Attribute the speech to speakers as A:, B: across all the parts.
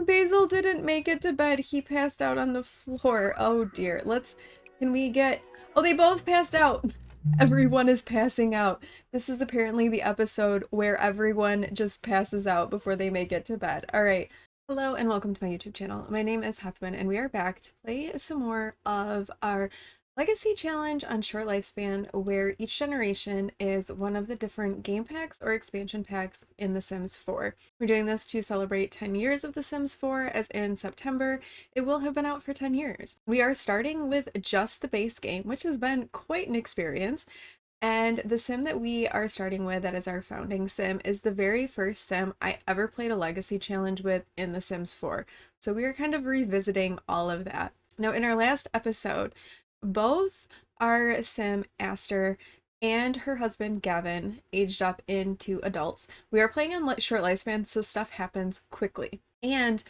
A: Basil didn't make it to bed. He passed out on the floor. Oh dear. Can we get, oh, they both passed out. Everyone is passing out. This is apparently the episode where everyone just passes out before they make it to bed. All right. Hello and welcome to my YouTube channel. My name is Heathwyn and we are back to play some more of our Legacy Challenge on Short Lifespan, where each generation is one of the different game packs or expansion packs in The Sims 4. We're doing this to celebrate 10 years of The Sims 4, as in September it will have been out for 10 years. We are starting with just the base game, which has been quite an experience. And the sim that we are starting with, that is our founding sim, is the very first sim I ever played a Legacy Challenge with in The Sims 4. So we are kind of revisiting all of that. Now, in our last episode, both our sim Aster and her husband Gavin aged up into adults. We are playing on short lifespan, so stuff happens quickly. And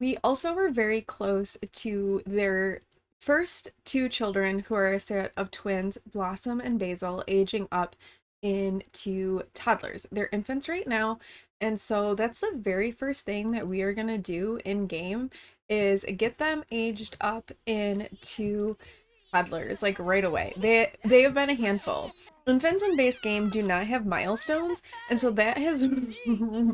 A: we also were very close to their first two children, who are a set of twins, Blossom and Basil, aging up into toddlers. They're infants right now, and so that's the very first thing that we are going to do in game, is get them aged up into toddlers, like right away. They have been a handful. Infants in base game do not have milestones, and so that has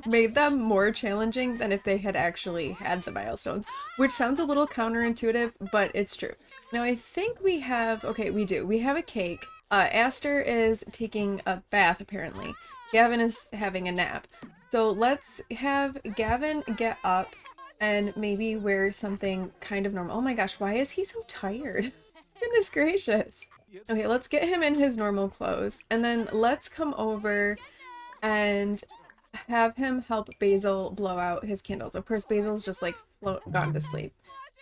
A: made them more challenging than if they had actually had the milestones, which sounds a little counterintuitive, but it's true. Now I think we have, okay, we do. We have a cake. Aster is taking a bath, apparently. Gavin is having a nap. So let's have Gavin get up and maybe wear something kind of normal. Oh my gosh, why is he so tired? Goodness gracious. Okay, let's get him in his normal clothes, and then let's come over and have him help Basil blow out his candles. Of course, Basil's just like gone to sleep,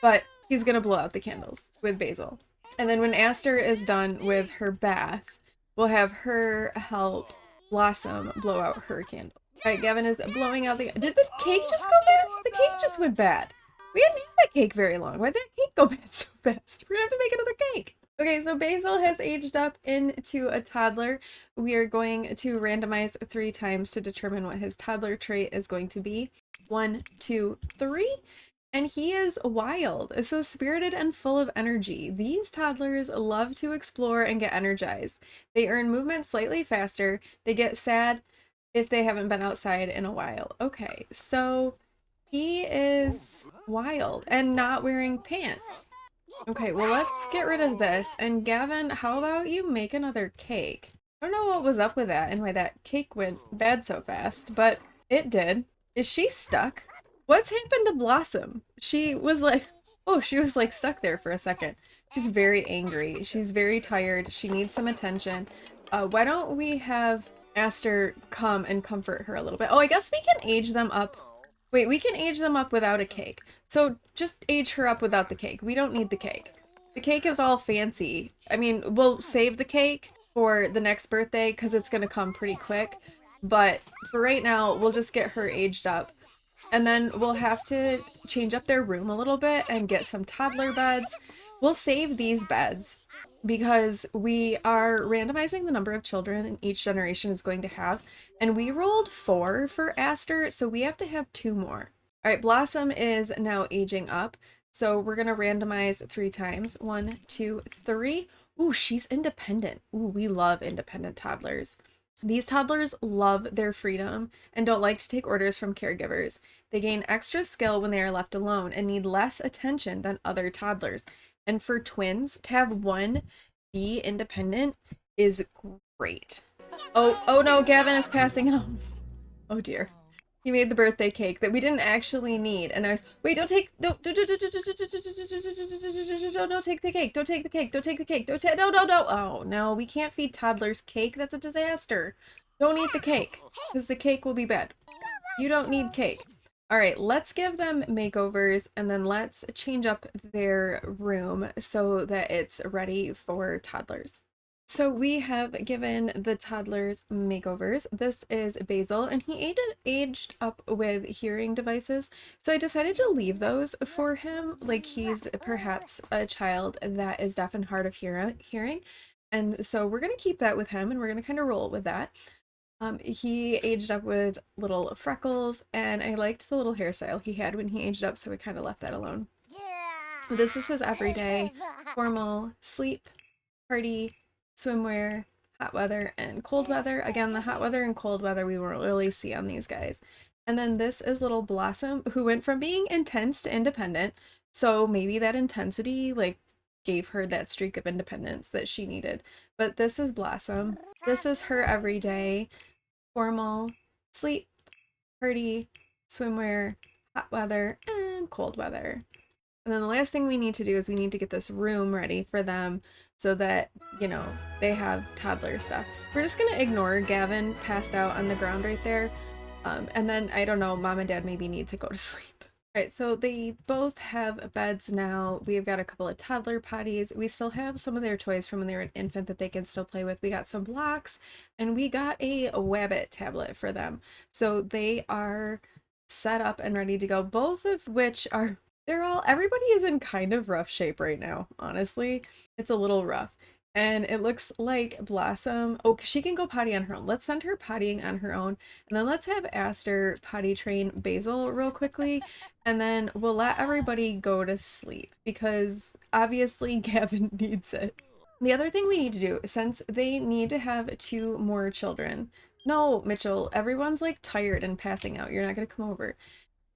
A: but he's gonna blow out the candles with Basil. And then when Aster is done with her bath, we'll have her help Blossom blow out her candle. All right, Gavin is blowing out the... Did the cake just go bad? The cake just went bad. We hadn't had that cake very long. Why'd that cake go bad so fast? We're gonna have to make another cake. Okay, so Basil has aged up into a toddler. We are going to randomize 3 times to determine what his toddler trait is going to be. 1, 2, 3. And he is wild, so spirited and full of energy. These toddlers love to explore and get energized. They earn movement slightly faster. They get sad if they haven't been outside in a while. Okay, so he is wild and not wearing pants. Okay, well, let's get rid of this. And Gavin, how about you make another cake? I don't know what was up with that and why that cake went bad so fast, but it did. Is she stuck? What's happened to Blossom? She was like, oh, she was like stuck there for a second. She's very angry. She's very tired. She needs some attention. Why don't we have Aster come and comfort her a little bit? Oh, I guess we can age them up. Wait, we can age them up without a cake. So just age her up without the cake. We don't need the cake. The cake is all fancy. I mean, we'll save the cake for the next birthday because it's going to come pretty quick. But for right now, we'll just get her aged up. And then we'll have to change up their room a little bit and get some toddler beds. We'll save these beds because we are randomizing the number of children each generation is going to have. And we rolled 4 for Aster, so we have to have 2 more. All right, Blossom is now aging up, so we're going to randomize 3 times. 1, 2, 3. Ooh, she's independent. Ooh, we love independent toddlers. These toddlers love their freedom and don't like to take orders from caregivers. They gain extra skill when they are left alone and need less attention than other toddlers. And for twins, to have one be independent is great. Oh no, Gavin is passing out. Oh dear. He made the birthday cake that we didn't actually need, and I was, wait, don't take the cake, don't take the cake, don't take the cake, no. Oh no, we can't feed toddlers cake. That's a disaster. Don't eat the cake, because the cake will be bad. You don't need cake. All right, let's give them makeovers, and then let's change up their room so that it's ready for toddlers. So we have given the toddlers makeovers. This is Basil, and he aged up with hearing devices. So I decided to leave those for him, like he's perhaps a child that is deaf and hard of hearing. And so we're going to keep that with him, and we're going to kind of roll with that. He aged up with little freckles, and I liked the little hairstyle he had when he aged up, so we kind of left that alone. This is his everyday, formal, sleep, party, swimwear, hot weather, and cold weather. Again, the hot weather and cold weather we won't really see on these guys. And then this is little Blossom, who went from being intense to independent, so maybe that intensity, like, gave her that streak of independence that she needed. But this is Blossom. This is her everyday, formal, sleep, party, swimwear, hot weather, and cold weather. And then the last thing we need to do is we need to get this room ready for them so that, you know, they have toddler stuff. We're just gonna ignore Gavin passed out on the ground right there. And then, I don't know, mom and dad maybe need to go to sleep. Alright, so they both have beds now. We've got a couple of toddler potties. We still have some of their toys from when they were an infant that they can still play with. We got some blocks, and we got a Wabbit tablet for them. So they are set up and ready to go, both of which are, everybody is in kind of rough shape right now, honestly. It's a little rough. And it looks like Blossom, oh, she can go potty on her own. Let's send her pottying on her own. And then let's have Aster potty train Basil real quickly. And then we'll let everybody go to sleep because obviously Gavin needs it. The other thing we need to do, since they need to have 2 more children. No, Mitchell, everyone's like tired and passing out. You're not going to come over.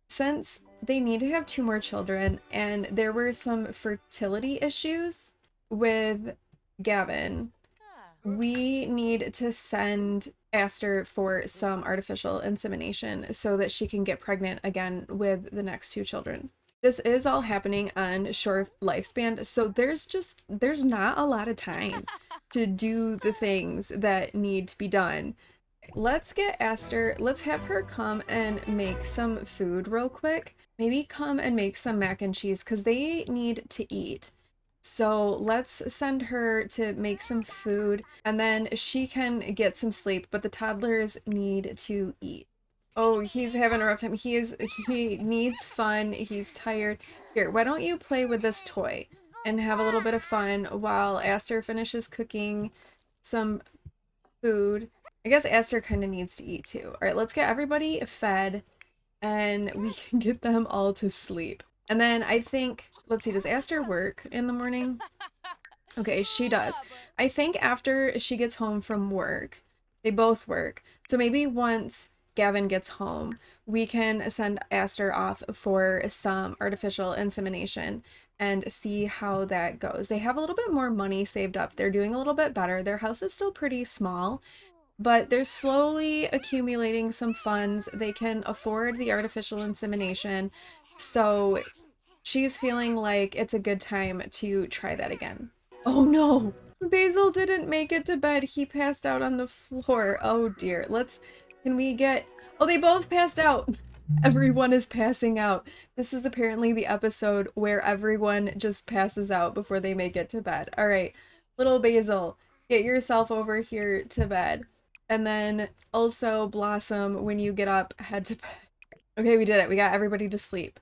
A: Since they need to have 2 more children and there were some fertility issues with Gavin, we need to send Aster for some artificial insemination so that she can get pregnant again with the next 2 children. This is all happening on short lifespan, so there's not a lot of time to do the things that need to be done. Let's get Aster, let's have her come and make some food real quick. Maybe come and make some mac and cheese because they need to eat. So let's send her to make some food and then she can get some sleep, but the toddlers need to eat. Oh, he's having a rough time. He needs fun. He's tired. Here, why don't you play with this toy and have a little bit of fun while Aster finishes cooking some food. I guess Aster kind of needs to eat too. All right, let's get everybody fed and we can get them all to sleep. And then I think, let's see, does Aster work in the morning? Okay, she does. I think after she gets home from work, they both work. So maybe once Gavin gets home, we can send Aster off for some artificial insemination and see how that goes. They have a little bit more money saved up. They're doing a little bit better. Their house is still pretty small, but they're slowly accumulating some funds. They can afford the artificial insemination. So she's feeling like it's a good time to try that again. Oh no! Basil didn't make it to bed. He passed out on the floor. Oh dear. Can we get... Oh, they both passed out! Everyone is passing out. This is apparently the episode where everyone just passes out before they make it to bed. Alright, little Basil, get yourself over here to bed. And then also Blossom, when you get up, head to bed. Okay, we did it. We got everybody to sleep.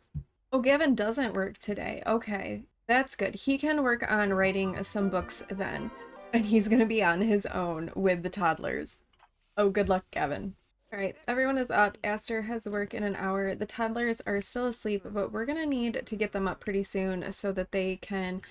A: Oh, Gavin doesn't work today. Okay, that's good. He can work on writing some books then. And he's gonna be on his own with the toddlers. Oh, good luck, Gavin. Alright, everyone is up. Aster has work in an hour. The toddlers are still asleep, but we're gonna need to get them up pretty soon so that they can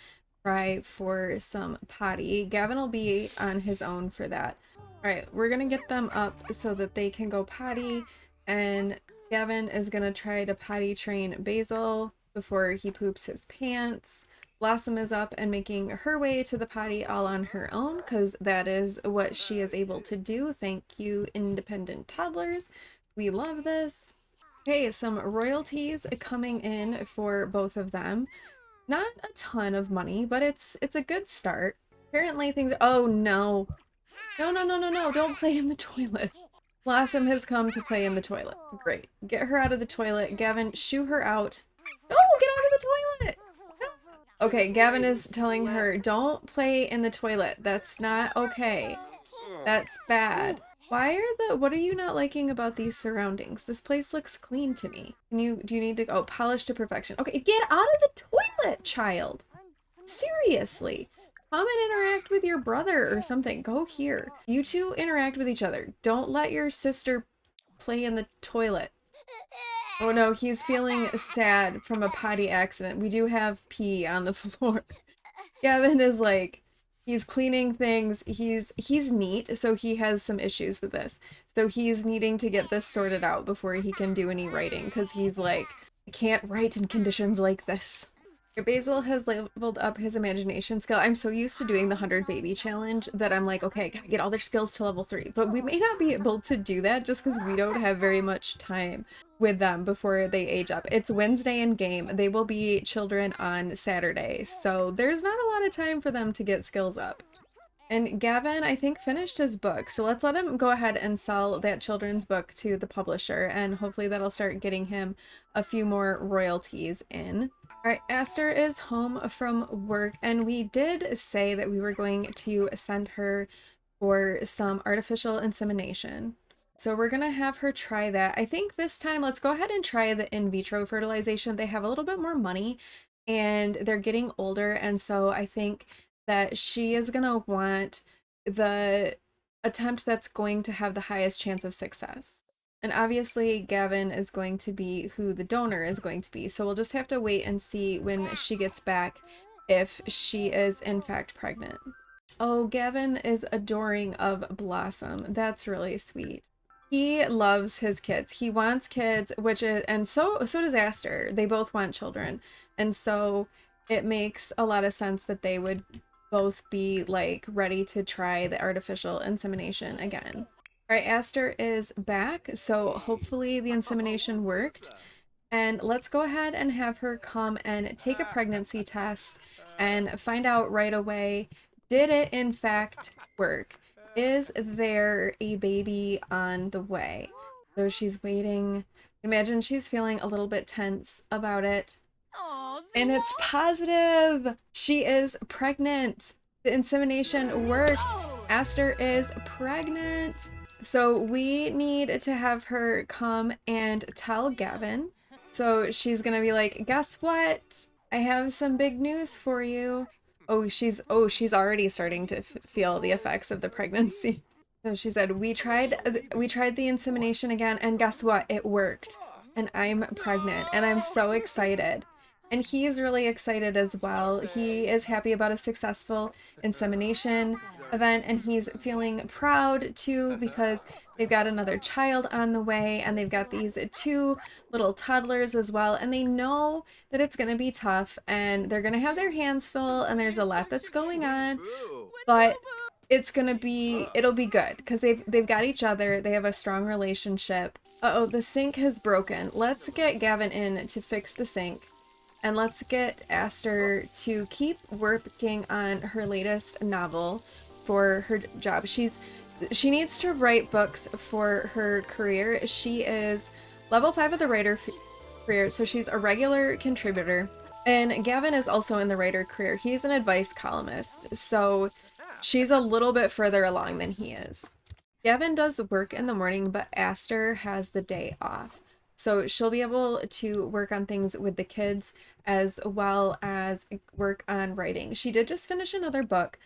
A: try for some potty. Gavin will be on his own for that. Alright, we're gonna get them up so that they can go potty, and Gavin is gonna try to potty train Basil before he poops his pants. Blossom is up and making her way to the potty all on her own because that is what she is able to do. Thank you, independent toddlers. We love this. Okay, some royalties coming in for both of them. Not a ton of money, but it's a good start. Apparently things... Oh no. No, don't play in the toilet. Blossom has come to play in the toilet. Great. Get her out of the toilet. Gavin, shoo her out. No, get out of the toilet! No. Okay, Gavin is telling her, don't play in the toilet. That's not okay. That's bad. What are you not liking about these surroundings? This place looks clean to me. Do you need to, oh, polish to perfection. Okay, get out of the toilet, child. Seriously. Come and interact with your brother or something. Go here. You two interact with each other. Don't let your sister play in the toilet. Oh no, he's feeling sad from a potty accident. We do have pee on the floor. Gavin is like, he's cleaning things. He's neat, so he has some issues with this. So he's needing to get this sorted out before he can do any writing, because he's like, I can't write in conditions like this. Basil has leveled up his imagination skill. I'm so used to doing the 100 baby challenge that I'm like, okay, I gotta get all their skills to level 3. But we may not be able to do that just because we don't have very much time with them before they age up. It's Wednesday in game. They will be children on Saturday. So there's not a lot of time for them to get skills up. And Gavin, I think, finished his book. So let's let him go ahead and sell that children's book to the publisher. And hopefully that'll start getting him a few more royalties in. All right, Aster is home from work, and we did say that we were going to send her for some artificial insemination. So we're gonna have her try that. I think this time, let's go ahead and try the in vitro fertilization. They have a little bit more money, and they're getting older, and so I think that she is gonna want the attempt that's going to have the highest chance of success. And obviously Gavin is going to be who the donor is going to be. So we'll just have to wait and see when she gets back if she is in fact pregnant. Oh, Gavin is adoring of Blossom. That's really sweet. He loves his kids. He wants kids, which is, and so does Aster. They both want children. And so it makes a lot of sense that they would both be like ready to try the artificial insemination again. All right, Aster is back, so hopefully the insemination worked. And let's go ahead and have her come and take a pregnancy test and find out right away, did it in fact work? Is there a baby on the way? So she's waiting. Imagine she's feeling a little bit tense about it. And it's positive! She is pregnant! The insemination worked! Aster is pregnant! So we need to have her come and tell Gavin. So she's gonna be like, guess what? I have some big news for you. Oh, she's already starting to feel the effects of the pregnancy. So she said, we tried the insemination again, and guess what? It worked. And I'm pregnant, and I'm so excited. And he's really excited as well. He is happy about a successful insemination event, and he's feeling proud too because they've got another child on the way, and they've got these 2 little toddlers as well, and they know that it's gonna be tough, and they're gonna have their hands full, and there's a lot that's going on, but it'll be good because they've got each other. They have a strong relationship. Uh-oh, the sink has broken. Let's get Gavin in to fix the sink. And let's get Aster to keep working on her latest novel for her job. She needs to write books for her career. She is level 5 of the writer career, so she's a regular contributor. And Gavin is also in the writer career. He's an advice columnist, so she's a little bit further along than he is. Gavin does work in the morning, but Aster has the day off. So she'll be able to work on things with the kids as well as work on writing. She did just finish another book.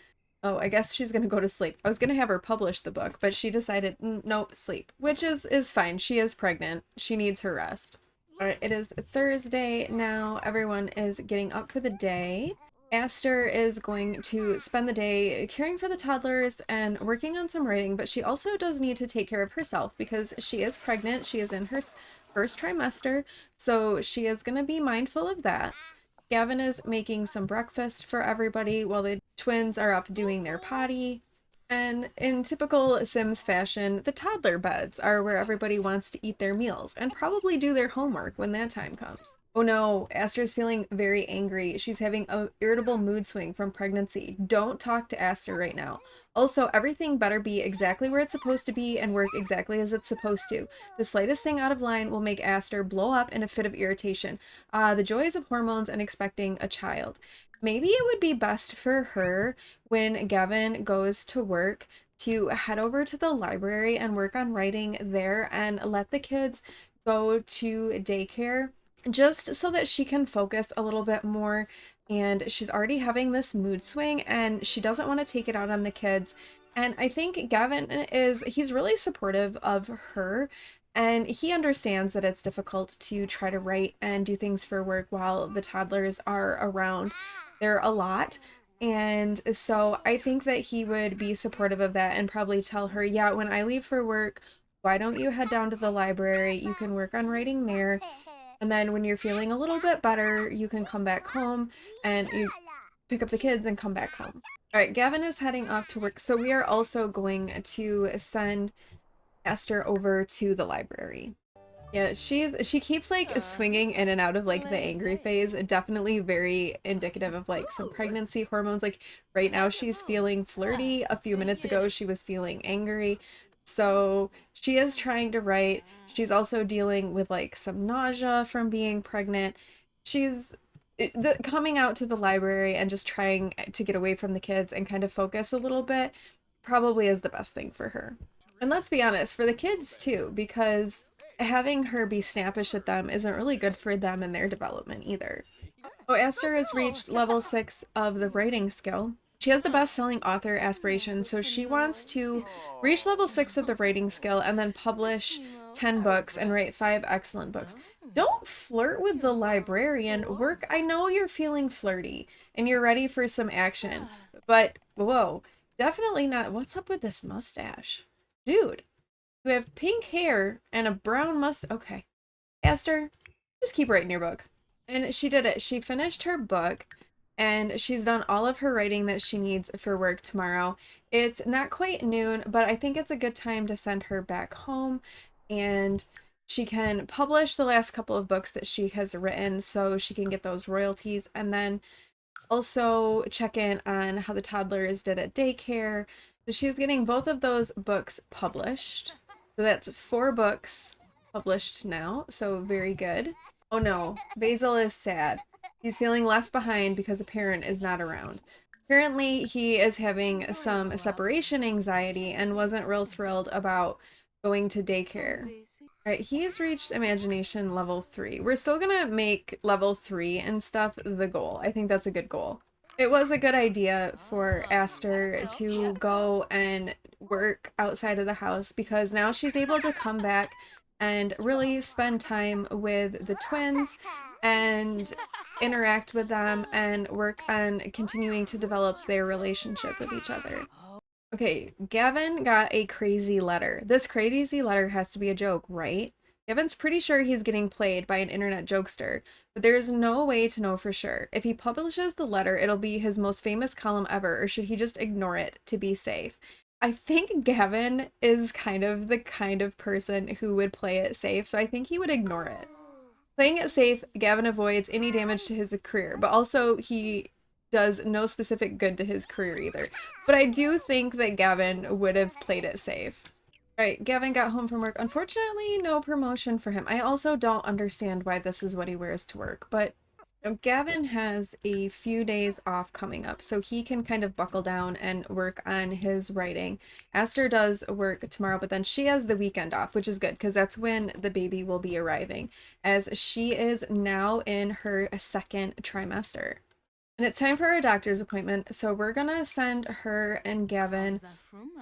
A: Oh, I guess she's gonna go to sleep. I was gonna have her publish the book, but she decided, nope, sleep, which is fine. She is pregnant. She needs her rest. All right, it is Thursday now. Everyone is getting up for the day. Aster is going to spend the day caring for the toddlers and working on some writing, but she also does need to take care of herself because she is pregnant. She is in her first trimester, so she is going to be mindful of that. Gavin is making some breakfast for everybody while the twins are up doing their potty. And in typical Sims fashion, the toddler beds are where everybody wants to eat their meals and probably do their homework when that time comes. Oh no, Aster's feeling very angry. She's having an irritable mood swing from pregnancy. Don't talk to Aster right now. Also, everything better be exactly where it's supposed to be and work exactly as it's supposed to. The slightest thing out of line will make Aster blow up in a fit of irritation. The joys of hormones and expecting a child. Maybe it would be best for her when Gavin goes to work to head over to the library and work on writing there and let the kids go to daycare just so that she can focus a little bit more and she's already having this mood swing and she doesn't want to take it out on the kids. And I think Gavin he's really supportive of her, and he understands that it's difficult to try to write and do things for work while the toddlers are around. They're a lot. And so I think that he would be supportive of that and probably tell her, yeah, when I leave for work, why don't you head down to the library? You can work on writing there. And then when you're feeling a little bit better, you can come back home and you pick up the kids and come back home. All right, Gavin is heading off to work. So we are also going to send Aster over to the library. Yeah, she keeps like swinging in and out of like the angry phase. Definitely very indicative of like some pregnancy hormones. Like right now she's feeling flirty. A few minutes ago she was feeling angry. So she is trying to write. She's also dealing with like some nausea from being pregnant. She's coming out to the library and just trying to get away from the kids and kind of focus a little bit probably is the best thing for her. And let's be honest, for the kids too, because having her be snappish at them isn't really good for them and their development either. Oh, Aster has reached level 6 of the writing skill. She has the best-selling author aspiration, so she wants to reach level 6 of the writing skill and then publish 10 books and write 5 excellent books. Don't flirt with the librarian. Work, I know you're feeling flirty and you're ready for some action, but whoa, definitely not. What's up with this mustache? Dude, you have pink hair and a brown mustache. Okay. Aster, just keep writing your book. And she did it. She finished her book and she's done all of her writing that she needs for work tomorrow. It's not quite noon, but I think it's a good time to send her back home and she can publish the last couple of books that she has written so she can get those royalties, and then also check in on how the toddlers did at daycare. So she's getting both of those books published. So that's 4 books published now. So very good. Oh no, Basil is sad. He's feeling left behind because a parent is not around. Apparently he is having some separation anxiety and wasn't real thrilled about going to daycare. All right, he's reached imagination level 3. We're still gonna make level 3 and stuff the goal. I think that's a good goal. It was a good idea for Aster to go and work outside of the house because now she's able to come back and really spend time with the twins and interact with them and work on continuing to develop their relationship with each other. Okay, Gavin got a crazy letter. This crazy letter has to be a joke, right? Gavin's pretty sure he's getting played by an internet jokester, but there's no way to know for sure. If he publishes the letter, it'll be his most famous column ever, or should he just ignore it to be safe? I think Gavin is the kind of person who would play it safe, so I think he would ignore it. Playing it safe, Gavin avoids any damage to his career, but also he does no specific good to his career either. But I do think that Gavin would have played it safe. Alright, Gavin got home from work. Unfortunately, no promotion for him. I also don't understand why this is what he wears to work, but Gavin has a few days off coming up, so he can kind of buckle down and work on his writing. Aster does work tomorrow, but then she has the weekend off, which is good because that's when the baby will be arriving, as she is now in her 2nd trimester. And it's time for a doctor's appointment, so we're gonna send her and Gavin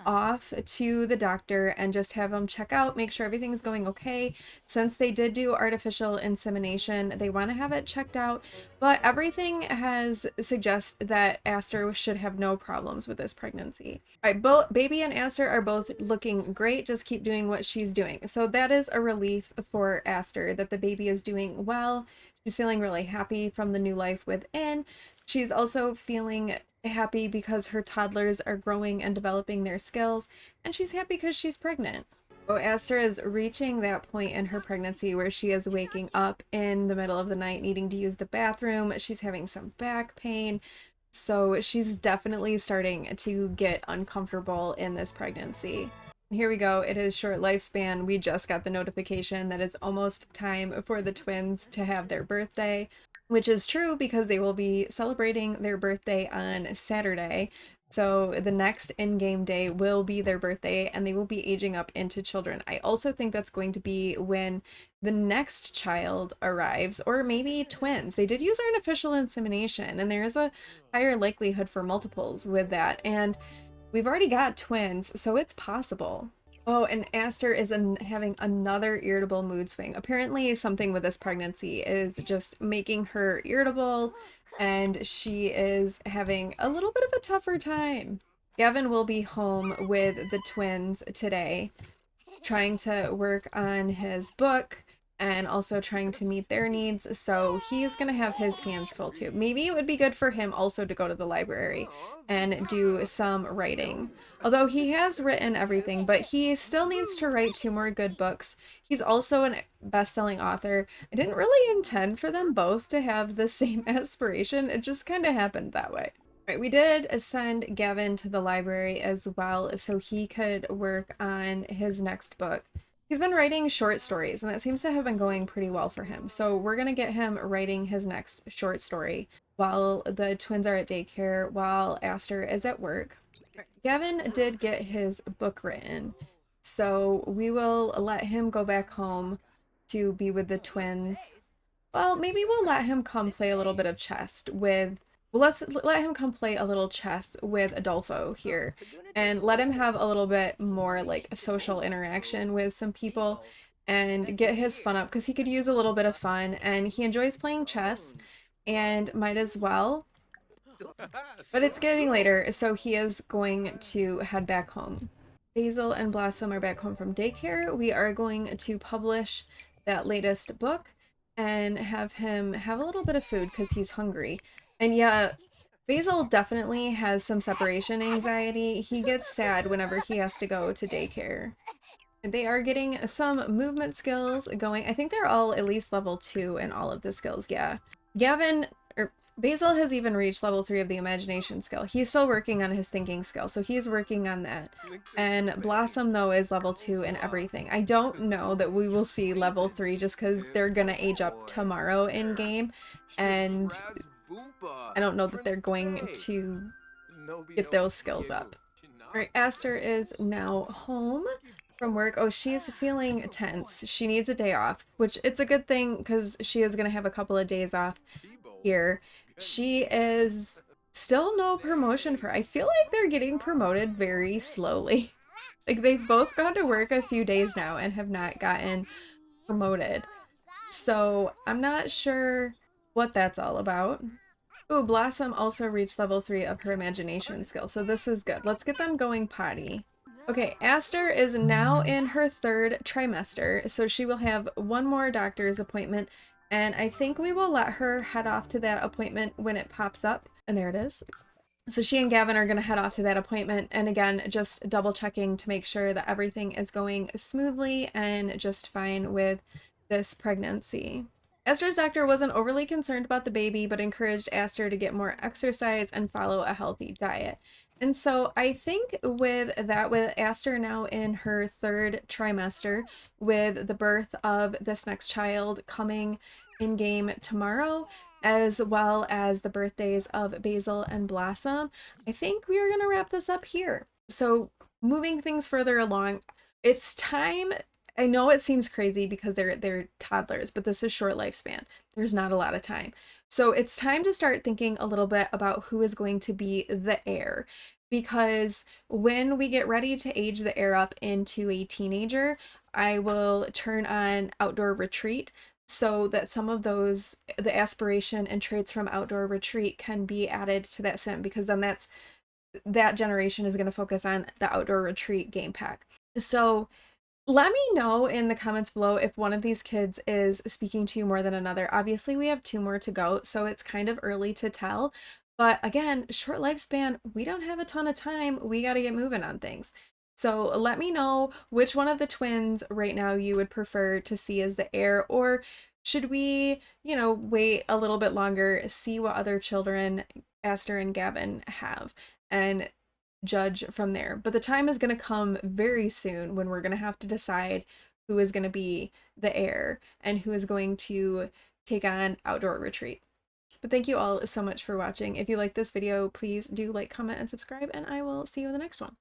A: off to the doctor and just have them check out, make sure everything's going okay. Since they did do artificial insemination, they want to have it checked out, but everything has suggests that Aster should have no problems with this pregnancy. All right, both baby and Aster are both looking great. Just keep doing what she's doing. So that is a relief for Aster that the baby is doing well. She's feeling really happy from the new life within. She's also feeling happy because her toddlers are growing and developing their skills, and she's happy because she's pregnant. Oh, Aster is reaching that point in her pregnancy where she is waking up in the middle of the night needing to use the bathroom. She's having some back pain, so she's definitely starting to get uncomfortable in this pregnancy. Here we go. It is short lifespan. We just got the notification that it's almost time for the twins to have their birthday, which is true because they will be celebrating their birthday on Saturday. So the next in-game day will be their birthday and they will be aging up into children. I also think that's going to be when the next child arrives, or maybe twins. They did use artificial insemination and there is a higher likelihood for multiples with that. And we've already got twins, so it's possible. Oh, and Aster is having another irritable mood swing. Apparently, something with this pregnancy is just making her irritable, and she is having a little bit of a tougher time. Gavin will be home with the twins today, trying to work on his book and also trying to meet their needs. So he's going to have his hands full too. Maybe it would be good for him also to go to the library and do some writing. Although he has written everything, but he still needs to write 2 more good books. He's also a best-selling author. I didn't really intend for them both to have the same aspiration. It just kind of happened that way. Right, we did send Gavin to the library as well so he could work on his next book. He's been writing short stories and that seems to have been going pretty well for him. So we're going to get him writing his next short story while the twins are at daycare, while Aster is at work. Gavin did get his book written, so we will let him go back home to be with the twins. Well, maybe we'll let him come play a little bit of chess with let's let him come play a little chess with Adolfo here and let him have a little bit more like social interaction with some people and get his fun up because he could use a little bit of fun and he enjoys playing chess and might as well. But it's getting later, so he is going to head back home. Basil and Blossom are back home from daycare. We are going to publish that latest book and have him have a little bit of food because he's hungry. And yeah, Basil definitely has some separation anxiety. He gets sad whenever he has to go to daycare. They are getting some movement skills going. I think they're all at least level 2 in all of the skills, yeah. Basil has even reached level 3 of the imagination skill. He's still working on his thinking skill, so he's working on that. And Blossom, though, is level 2 in everything. I don't know that we will see level 3 just because they're gonna age up tomorrow in game, and I don't know that they're going to get those skills up. Alright, Aster is now home from work. Oh, she's feeling tense. She needs a day off, which it's a good thing because she is gonna have a couple of days off here. She is still no promotion for her. I feel like they're getting promoted very slowly. Like they've both gone to work a few days now and have not gotten promoted. So I'm not sure what that's all about. Ooh, Blossom also reached level 3 of her imagination skill, so this is good. Let's get them going potty. Okay, Aster is now in her 3rd trimester, so she will have 1 more doctor's appointment. And I think we will let her head off to that appointment when it pops up. And there it is. So she and Gavin are going to head off to that appointment. And again, just double checking to make sure that everything is going smoothly and just fine with this pregnancy. Aster's doctor wasn't overly concerned about the baby, but encouraged Aster to get more exercise and follow a healthy diet. And so I think with that, with Aster now in her 3rd trimester, with the birth of this next child coming in game tomorrow, as well as the birthdays of Basil and Blossom, I think we are going to wrap this up here. So moving things further along, it's time. I know it seems crazy because they're toddlers, but this is short lifespan. There's not a lot of time. So it's time to start thinking a little bit about who is going to be the heir. Because when we get ready to age the heir up into a teenager, I will turn on Outdoor Retreat so that some of those, the aspiration and traits from Outdoor Retreat can be added to that sim, because then that generation is going to focus on the Outdoor Retreat game pack. So let me know in the comments below if one of these kids is speaking to you more than another. Obviously, we have 2 more to go, so it's kind of early to tell. But again, short lifespan, we don't have a ton of time. We got to get moving on things. So let me know which one of the twins right now you would prefer to see as the heir, or should we, wait a little bit longer, see what other children Aster and Gavin have, and judge from there. But the time is going to come very soon when we're going to have to decide who is going to be the heir and who is going to take on Outdoor Retreat. But thank you all so much for watching. If you like this video, please do like, comment, and subscribe, and I will see you in the next one.